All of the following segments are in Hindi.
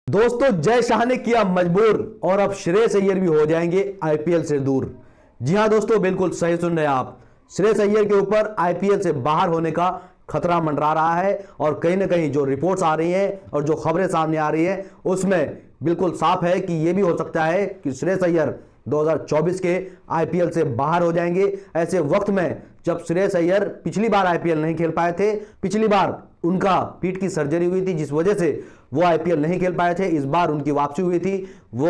दोस्तों, जय शाह ने किया मजबूर और अब श्रेयस अय्यर भी हो जाएंगे आईपीएल से दूर। जी हां दोस्तों, बिल्कुल सही सुन रहे हैं आप। श्रेयस अय्यर के ऊपर आईपीएल से बाहर होने का खतरा मंडरा रहा है और कहीं ना कहीं जो रिपोर्ट्स आ रही हैं और जो खबरें सामने आ रही हैं उसमें बिल्कुल साफ है कि यह भी हो सकता है कि श्रेयस अय्यर 2024 के आईपीएल से बाहर हो जाएंगे। ऐसे वक्त में जब श्रेयस अय्यर पिछली बार आईपीएल नहीं खेल पाए थे, पिछली बार उनका पीठ की सर्जरी हुई थी जिस वजह से वो आईपीएल नहीं खेल पाए थे, इस बार उनकी वापसी हुई थी। वो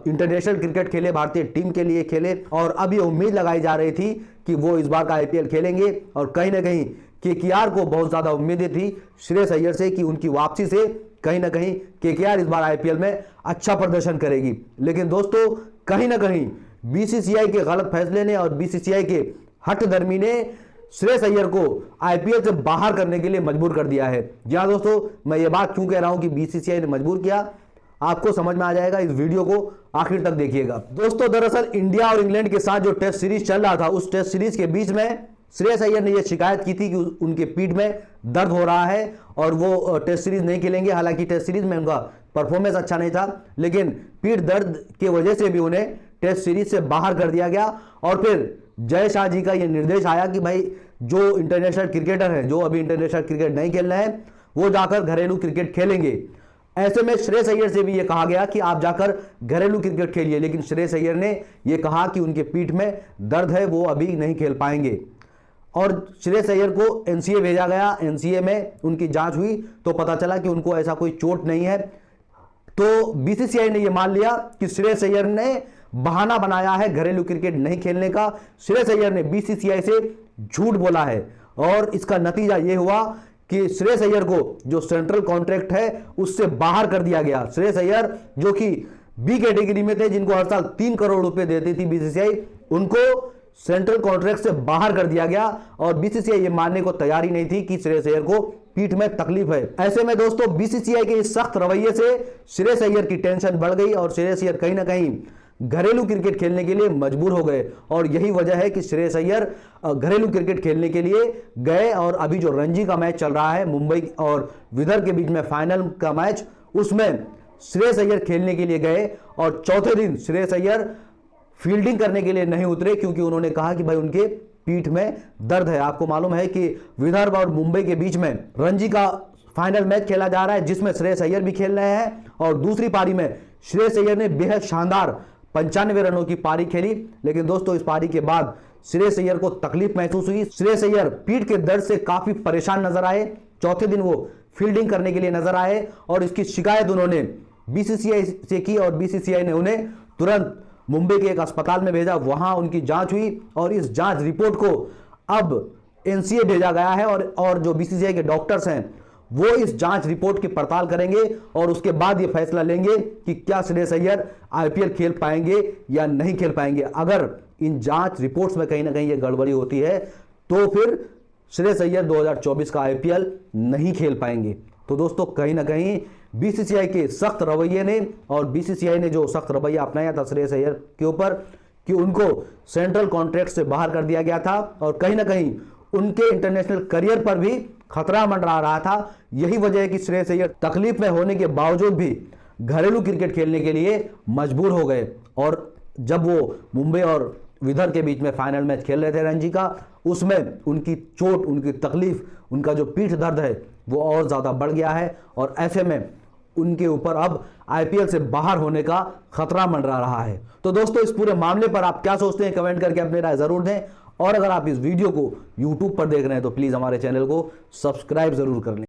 इंटरनेशनल क्रिकेट खेले, भारतीय टीम के लिए खेले और अब ये उम्मीद लगाई जा रही थी कि वो इस बार का आईपीएल खेलेंगे और कहीं ना कहीं केकेआर को बहुत ज्यादा उम्मीदें थी श्रेयस अय्यर से कि उनकी वापसी से कहीं ना कहीं केकेआर इस बार आईपीएल में अच्छा प्रदर्शन करेगी। लेकिन दोस्तों, कहीं ना कहीं बीसीसीआई के गलत फैसले ने और बीसीसीआई के हठधर्मी ने श्रेयस अय्यर को आईपीएल से बाहर करने के लिए मजबूर कर दिया है। जी हां दोस्तों, मैं ये बात क्यों कह रहा हूं कि बीसीसीआई ने मजबूर किया, आपको समझ में आ जाएगा। इस वीडियो को आखिर तक देखिएगा। दोस्तों, दरअसल इंडिया और इंग्लैंड के साथ जो टेस्ट सीरीज चल रहा था, उस टेस्ट सीरीज के बीच में श्रेयस अय्यर ने यह शिकायत की थी कि उनके पीठ में दर्द हो रहा है और वो टेस्ट सीरीज नहीं खेलेंगे। हालांकि टेस्ट सीरीज में उनका परफॉर्मेंस अच्छा नहीं था, लेकिन पीठ दर्द की वजह से भी उन्हें टेस्ट सीरीज से बाहर कर दिया गया। और फिर जय शाह जी का यह निर्देश आया कि भाई जो इंटरनेशनल क्रिकेटर हैं, जो अभी इंटरनेशनल क्रिकेट नहीं खेल रहे हैं, वो जाकर घरेलू क्रिकेट खेलेंगे। ऐसे में श्रेयस अय्यर से भी यह कहा गया कि आप जाकर घरेलू क्रिकेट खेलिए, लेकिन श्रेयस अय्यर ने यह कहा कि उनके पीठ में दर्द है, वो अभी नहीं खेल पाएंगे। और श्रेयस अय्यर को एनसीए भेजा गया। एनसीए में उनकी जांच हुई तो पता चला कि उनको ऐसा कोई चोट नहीं है। तो बीसीसीआई ने यह मान लिया कि श्रेयस अय्यर ने बहाना बनाया है घरेलू क्रिकेट नहीं खेलने का। श्रेयस अय्यर ने बीसीसीआई से झूठ बोला है और इसका नतीजा यह हुआ कि श्रेयस अय्यर को जो सेंट्रल कॉन्ट्रैक्ट है उससे बाहर कर दिया गया। श्रेयस अय्यर जो कि बी कैटेगरी में थे, जिनको हर साल 3 करोड़ रुपए देती थी बीसीसीआई, उनको सेंट्रल कॉन्ट्रैक्ट से बाहर कर दिया गया और बीसीसीआई ये मानने को तैयार ही नहीं थी कि श्रेयस अय्यर को पीठ में तकलीफ है। ऐसे में दोस्तों, बीसीसीआई के इस सख्त रवैये से श्रेयस अय्यर की टेंशन बढ़ गई और श्रेयस अय्यर कहीं ना कहीं घरेलू क्रिकेट खेलने के लिए मजबूर हो गए। और यही वजह है कि श्रेयस अय्यर घरेलू क्रिकेट खेलने के लिए गए और अभी जो रणजी का मैच चल रहा है, मुंबई और विदर्भ के बीच में फाइनल का मैच, उसमें श्रेयस अय्यर खेलने के लिए गए और चौथे दिन श्रेयस अय्यर फील्डिंग करने के लिए नहीं उतरे क्योंकि उन्होंने कहा कि भाई उनके पीठ में दर्द है। आपको मालूम है कि विदर्भ और मुंबई के बीच में रणजी का फाइनल मैच खेला जा रहा है जिसमें श्रेयस अय्यर भी खेल रहे हैं और दूसरी पारी में श्रेयस अय्यर ने बेहद शानदार 95 रनों की पारी खेली। लेकिन दोस्तों, इस पारी के बाद श्रेयस अय्यर को तकलीफ महसूस हुई। श्रेयस अय्यर पीठ के दर्द से काफी परेशान नजर आए। चौथे दिन वो फील्डिंग करने के लिए नजर आए और इसकी शिकायत उन्होंने बीसीसीआई से की और बीसीसीआई ने उन्हें तुरंत मुंबई के एक अस्पताल में भेजा। वहां उनकी जांच हुई और इस जांच रिपोर्ट को अब एनसीए भेजा गया है और जो बीसीसीआई के डॉक्टर्स हैं वो इस जांच रिपोर्ट की पड़ताल करेंगे और उसके बाद ये फैसला लेंगे कि क्या श्रेयस अय्यर आईपीएल खेल पाएंगे या नहीं खेल पाएंगे। अगर इन जांच रिपोर्ट्स में कहीं ना कहीं ये गड़बड़ी होती है तो फिर श्रेयस अय्यर 2024 का आईपीएल नहीं खेल पाएंगे। तो दोस्तों, कहीं ना कहीं बीसीसीआई के सख्त रवैये ने और बीसीसीआई ने जो सख्त रवैया अपनाया था श्रेयस अय्यर के ऊपर कि उनको सेंट्रल कॉन्ट्रैक्ट से बाहर कर दिया गया था और कहीं ना कहीं उनके इंटरनेशनल करियर पर भी खतरा मंडरा रहा था। यही वजह है कि श्रेयस अय्यर तकलीफ में होने के बावजूद भी घरेलू क्रिकेट खेलने के लिए मजबूर हो गए। और जब वो मुंबई और विदर्भ के बीच में फाइनल मैच खेल रहे थे रणजी का, उसमें उनकी चोट, उनकी तकलीफ, उनका जो पीठ दर्द है वो और ज़्यादा बढ़ गया है और ऐसे में उनके ऊपर अब आईपीएल से बाहर होने का खतरा मंडरा रहा है। तो दोस्तों, इस पूरे मामले पर आप क्या सोचते हैं, कमेंट करके अपनी राय जरूर दें। और अगर आप इस वीडियो को यूट्यूब पर देख रहे हैं तो प्लीज़ हमारे चैनल को सब्सक्राइब जरूर कर लें।